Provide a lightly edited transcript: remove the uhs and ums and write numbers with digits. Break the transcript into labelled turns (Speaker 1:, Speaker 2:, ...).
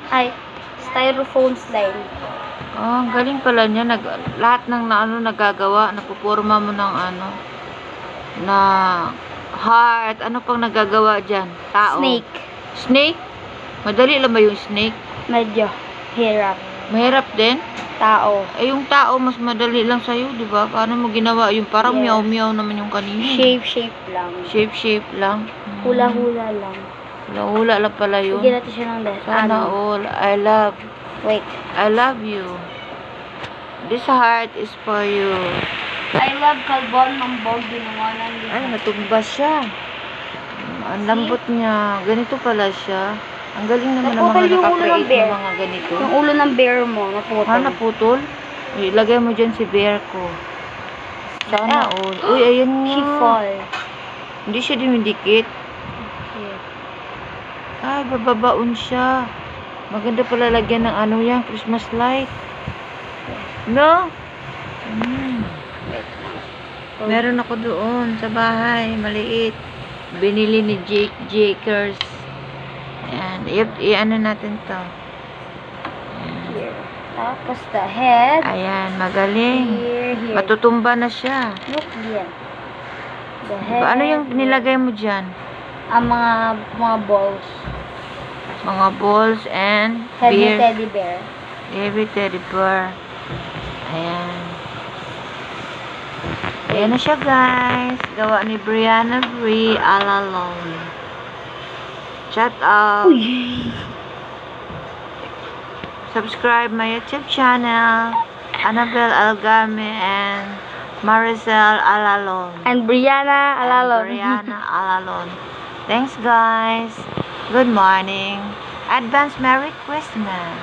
Speaker 1: Ay, styrofoam slime.
Speaker 2: Oh, ang galing pala niya. Lahat ng nagagawa. Napupurma mo ng na heart. Ano pang nagagawa dyan? Tao.
Speaker 1: Snake.
Speaker 2: Snake? Madali lang ba yung snake?
Speaker 1: Medyo hirap.
Speaker 2: Mahirap din?
Speaker 1: Tao.
Speaker 2: Eh, yung tao, mas madali lang sa'yo, di ba? Paano mo ginawa? Yung parang meow-meow naman yung kanina.
Speaker 1: Shape lang.
Speaker 2: Shape lang.
Speaker 1: Hula-hula lang.
Speaker 2: Hula-hula lang pala yun.
Speaker 1: Sige natin siya ng
Speaker 2: Sana all.
Speaker 1: Wait.
Speaker 2: I love you. This heart is for you.
Speaker 1: I love Calbon Mambog. Ginawa ng
Speaker 2: Ay, natumbas siya. Ang lambot niya. Ganito pala siya. Ang galing naman ng mga nakakreate ng mga ganito.
Speaker 1: Yung ulo ng bear mo, naputol.
Speaker 2: Naputol? Ilagay mo dyan si bear ko. Sana all. Uy, ayan nga.
Speaker 1: She fall.
Speaker 2: Hindi siya dumidikit. Ay, bababaon siya. Maganda pala lagyan ng yan, Christmas light. No? Meron ako doon sa bahay, maliit. Binili ni Jakers. Ayan, i-ano natin to.
Speaker 1: Here. Tapos the head.
Speaker 2: Ayan, magaling.
Speaker 1: Here.
Speaker 2: Matutumba na siya.
Speaker 1: Look here. The head.
Speaker 2: Ano yung nilagay mo dyan?
Speaker 1: Ang mga balls.
Speaker 2: Mga balls and
Speaker 1: Heavy teddy bear.
Speaker 2: Heavy teddy bear. Ayan. Ayan na siya, guys. Gawa ni Brianna Brie Alalone. Shout out. Subscribe my YouTube channel. Annabelle Algame and Maricel Alalone.
Speaker 1: And Brianna Alalone.
Speaker 2: Thanks, guys. Good morning. Advance Merry Christmas.